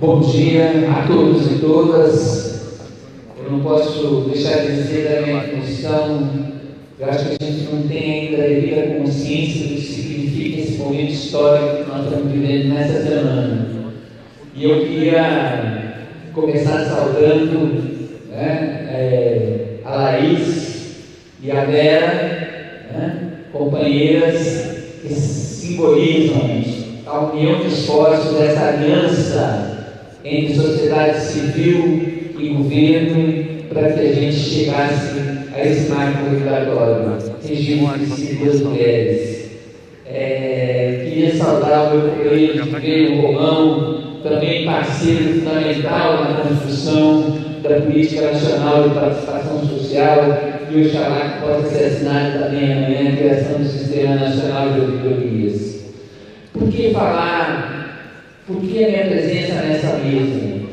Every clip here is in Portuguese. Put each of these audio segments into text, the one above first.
Bom dia a todos e todas. Eu não posso deixar de dizer da minha função, eu acho que a gente não tem ainda a devida consciência do que significa esse momento histórico que nós estamos vivendo nessa semana. E eu queria começar saudando a Laís e a Vera, companheiras que simbolizam a união de esforços, essa aliança entre sociedade civil e governo, para que a gente chegasse a esse marco regulatório, regime de civil das mulheres. Queria saudar o meu companheiro de Veio Romão, também parceiro fundamental na construção da Política Nacional de Participação Social, e oxalá que possa ser assinado também amanhã a criação do Sistema Nacional de Auditorias. Por que falar? Por que a minha presença nessa mesa?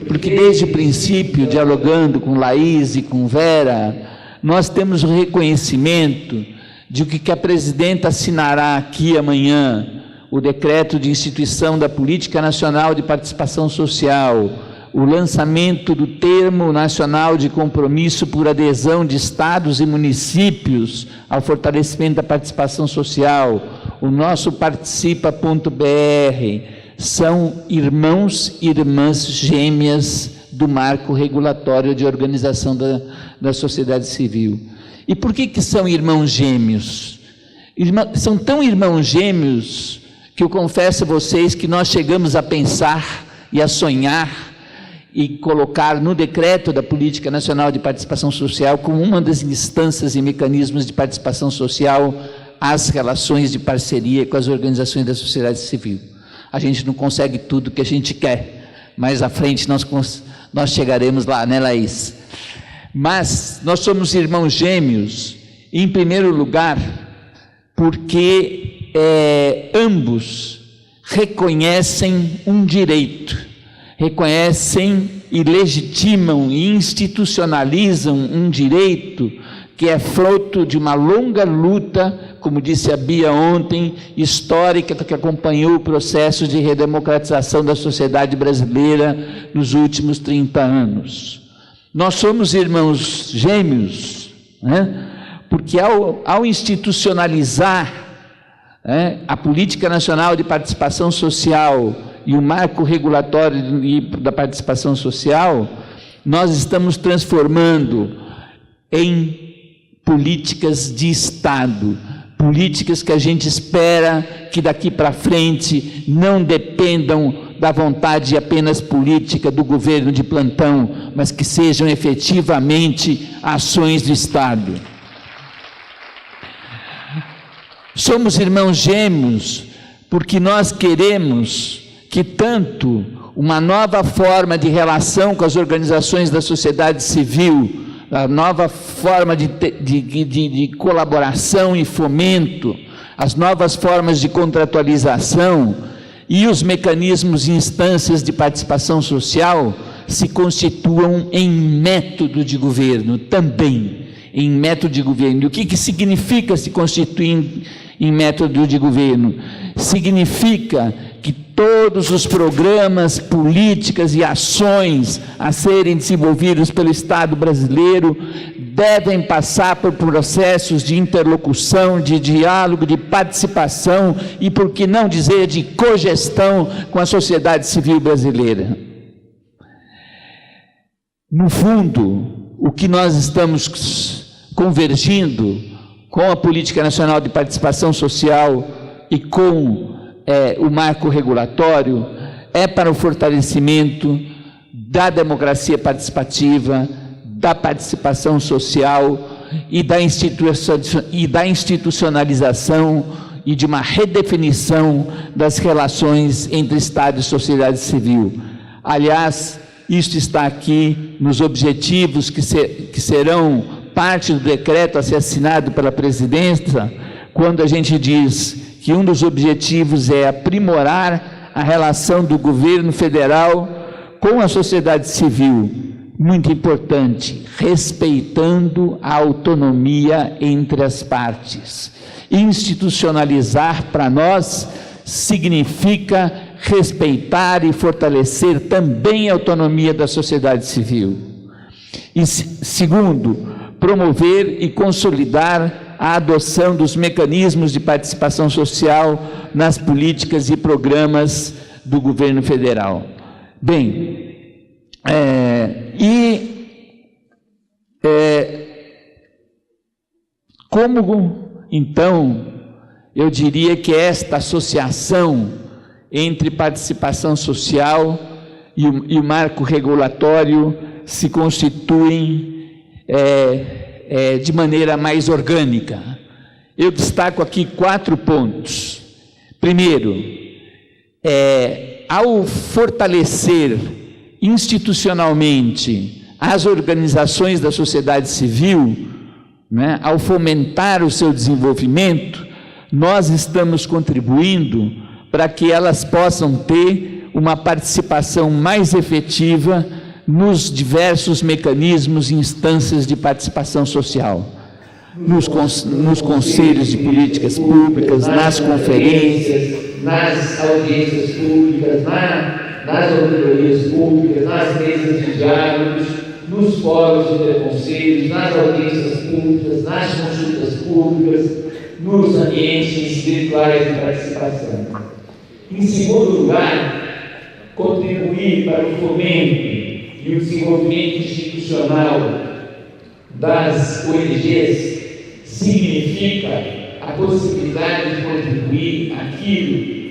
Porque desde o princípio, dialogando com Laís e com Vera, nós temos o reconhecimento de que a presidenta assinará aqui amanhã o decreto de instituição da Política Nacional de Participação Social, o lançamento do Termo Nacional de Compromisso por adesão de estados e municípios ao fortalecimento da participação social, o nosso participa.br, são irmãos e irmãs gêmeas do marco regulatório de organização da sociedade civil. E por que são irmãos gêmeos? São tão irmãos gêmeos que eu confesso a vocês que nós chegamos a pensar e a sonhar e colocar no decreto da Política Nacional de Participação Social como uma das instâncias e mecanismos de participação social as relações de parceria com as organizações da sociedade civil. A gente não consegue tudo o que a gente quer, mas à frente nós chegaremos lá, né, Laís? Mas nós somos irmãos gêmeos, em primeiro lugar, porque ambos reconhecem um direito, reconhecem e legitimam e institucionalizam um direito que é fruto de uma longa luta, como disse a Bia ontem, histórica, que acompanhou o processo de redemocratização da sociedade brasileira nos últimos 30 anos. Nós somos irmãos gêmeos, porque ao institucionalizar a Política Nacional de Participação Social e o marco regulatório da participação social, nós estamos transformando em políticas de Estado, políticas que a gente espera que daqui para frente não dependam da vontade apenas política do governo de plantão, mas que sejam efetivamente ações do Estado. Somos irmãos gêmeos porque nós queremos que tanto uma nova forma de relação com as organizações da sociedade civil, a nova forma de colaboração e fomento, as novas formas de contratualização e os mecanismos e instâncias de participação social se constituam em método de governo também, em método de governo. E o que significa se constituir em método de governo? Significa que todos os programas, políticas e ações a serem desenvolvidos pelo Estado brasileiro devem passar por processos de interlocução, de diálogo, de participação e, por que não dizer, de cogestão com a sociedade civil brasileira. No fundo, o que nós estamos convergindo com a Política Nacional de Participação Social e com o marco regulatório é para o fortalecimento da democracia participativa, da participação social e da institucionalização e de uma redefinição das relações entre Estado e sociedade civil. Aliás, isto está aqui nos objetivos que serão parte do decreto a ser assinado pela presidência, quando a gente diz que um dos objetivos é aprimorar a relação do governo federal com a sociedade civil, muito importante, respeitando a autonomia entre as partes. Institucionalizar para nós significa respeitar e fortalecer também a autonomia da sociedade civil. E segundo, promover e consolidar a adoção dos mecanismos de participação social nas políticas e programas do governo federal. Bem, como, então, eu diria que esta associação entre participação social e o marco regulatório se constituem de maneira mais orgânica. Eu destaco aqui 4 pontos. Primeiro, ao fortalecer institucionalmente as organizações da sociedade civil, né, ao fomentar o seu desenvolvimento, nós estamos contribuindo para que elas possam ter uma participação mais efetiva nos diversos mecanismos e instâncias de participação social, nos conselhos de políticas públicas, nas conferências, nas audiências públicas, nas auditorias públicas, nas mesas de diálogos, nos fóruns de interconselhos, nas audiências públicas, nas consultas públicas, nos ambientes virtuais de participação. Em segundo lugar, contribuir para o fomento e o desenvolvimento institucional das ONGs significa a possibilidade de contribuir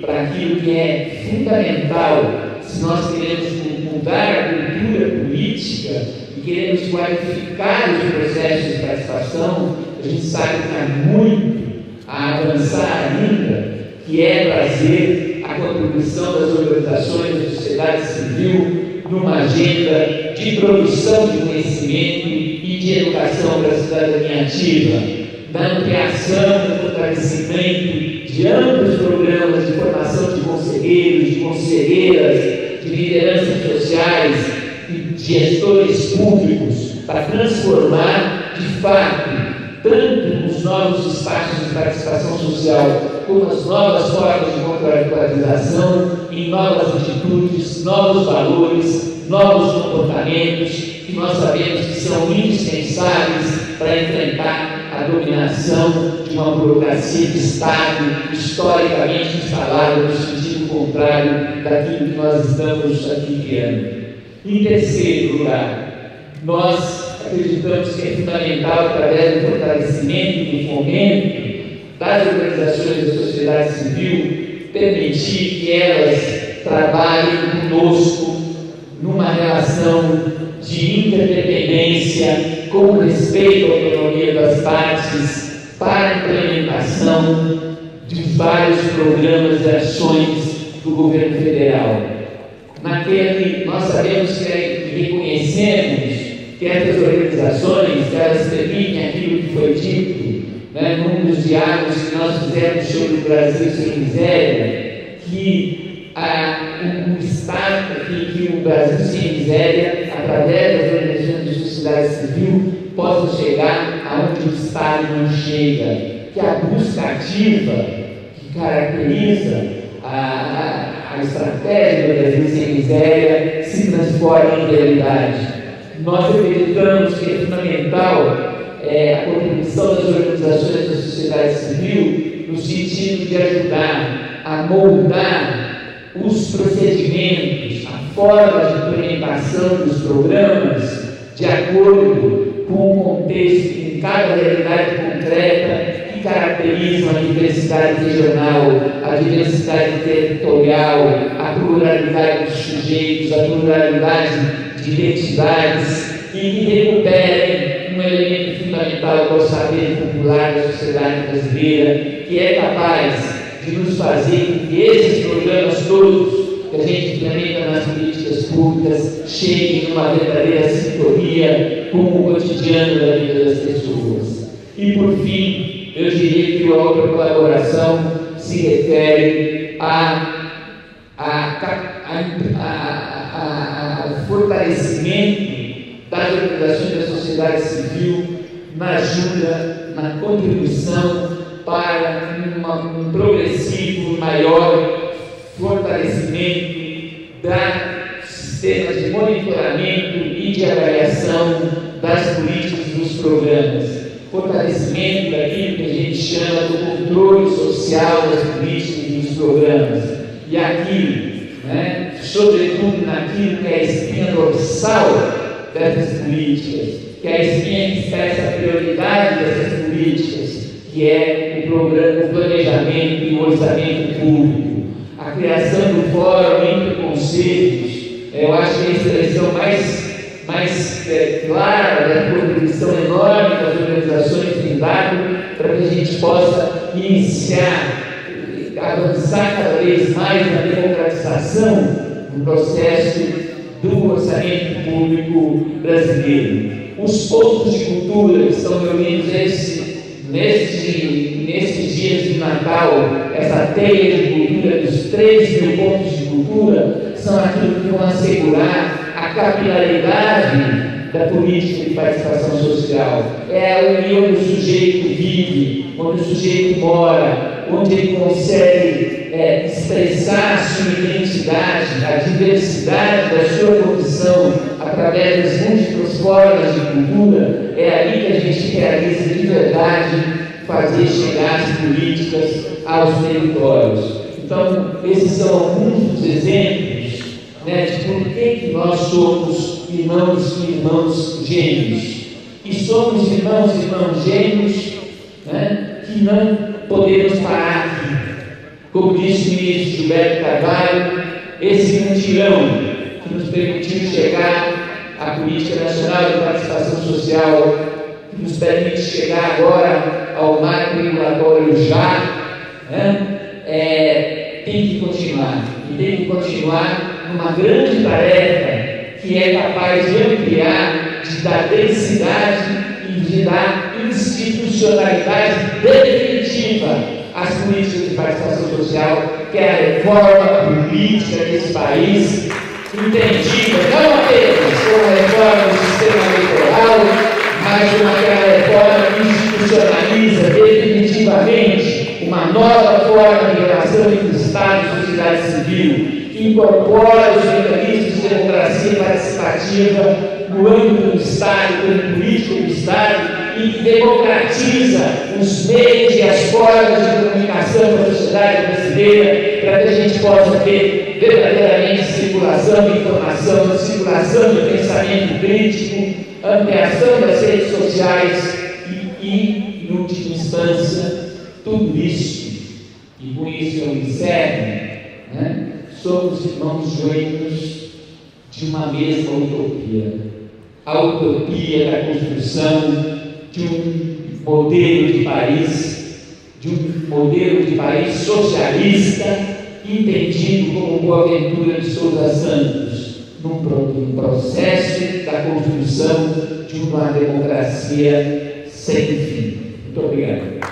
para aquilo que é fundamental se nós queremos mudar a cultura política e queremos qualificar os processos de participação. A gente sabe que há muito a avançar ainda, que é trazer a contribuição das organizações da sociedade civil numa agenda de produção de conhecimento e de educação para a cidadania ativa, da ampliação e fortalecimento de amplos programas de formação de conselheiros, de conselheiras, de lideranças sociais e de gestores públicos, para transformar, de fato, tanto os novos espaços de participação social, como as novas formas de contratualização, em novas atitudes, novos valores, novos comportamentos, que nós sabemos que são indispensáveis para enfrentar a dominação de uma burocracia de Estado historicamente instalada no sentido contrário daquilo que nós estamos aqui criando. Em terceiro lugar, nós acreditamos que é fundamental, através do fortalecimento e do fomento das organizações da sociedade civil, permitir que elas trabalhem conosco numa relação de interdependência, com respeito à autonomia das partes, para a implementação de vários programas e ações do governo federal. Nós sabemos que reconhecemos que essas organizações, elas permitem aquilo que foi dito, num dos diálogos que nós fizemos sobre o Brasil sem miséria, que o Brasil sem miséria, através das organizações de sociedade civil, possa chegar aonde o Estado não chega, que a busca ativa que caracteriza a estratégia do Brasil sem miséria se transforme em realidade. Nós acreditamos que é fundamental a contribuição das organizações da sociedade civil no sentido de ajudar a moldar os procedimentos, a forma de implementação dos programas de acordo com o contexto, com cada realidade concreta que caracterizam a diversidade regional, a diversidade territorial, a pluralidade dos sujeitos, a pluralidade de identidades e que recuperem um elemento fundamental que é o saber popular da sociedade brasileira, que é capaz de nos fazer com que esses programas todos que a gente implementa nas políticas públicas cheguem numa verdadeira sintonia com o cotidiano da vida das pessoas. E por fim, eu diria que a outra colaboração se refere ao fortalecimento das organizações da sociedade civil na ajuda, na contribuição para um progressivo e maior fortalecimento do sistema de monitoramento e de avaliação das políticas e dos programas, fortalecimento daquilo que a gente chama do controle social das políticas e dos programas, e aquilo, né, sobretudo naquilo que é a espinha dorsal dessas políticas, que é a espinha que expressa a prioridade dessas políticas, que é o programa, o planejamento e o orçamento público, a criação do fórum entre conselhos. Eu acho que é a expressão mais clara da contribuição enorme das organizações tem dado para que a gente possa iniciar, avançar cada vez mais na democratização do processo do orçamento público brasileiro. Os pontos de cultura que estão reunidos nesses dias de Natal, essa teia de cultura dos 3.000 pontos de cultura, são aquilo que vão assegurar a capilaridade da política de participação social. É ali onde o sujeito vive, onde o sujeito mora, onde ele consegue expressar a sua identidade, a diversidade da sua condição através das múltiplas formas de cultura. É ali que a gente realiza de verdade fazer chegar as políticas aos territórios. Então, esses são alguns dos exemplos, né, de por que nós somos irmãos e irmãos gêmeos. E somos irmãos e irmãos gêmeos, né, que não podemos parar aqui. Como disse o ministro Gilberto Carvalho, esse mutirão que nos permitiu chegar à Política Nacional de Participação Social, que nos permite chegar agora ao marco regulatório já, né, tem que continuar. E tem que continuar numa grande tarefa que é capaz de ampliar, de dar densidade e de dar institucionalidade definitiva às políticas de participação social, que é a reforma política desse país, entendida não apenas como a reforma do sistema eleitoral, mas como aquela reforma que institucionaliza definitivamente uma nova forma de relação entre Estado e sociedade civil, que incorpora os mecanismos de democracia participativa no âmbito do Estado, como política do Estado, e que democratiza os meios e as formas de comunicação da sociedade brasileira, para que a gente possa ter verdadeiramente circulação de informação, circulação de pensamento crítico, ampliação das redes sociais e em última instância, tudo isso, e com isso eu encerro, né? Somos irmãos gêmeos de uma mesma utopia, a utopia da construção de um modelo de país socialista, entendido como Boaventura de Souza Santos, num processo da construção de uma democracia sem fim. Muito obrigado.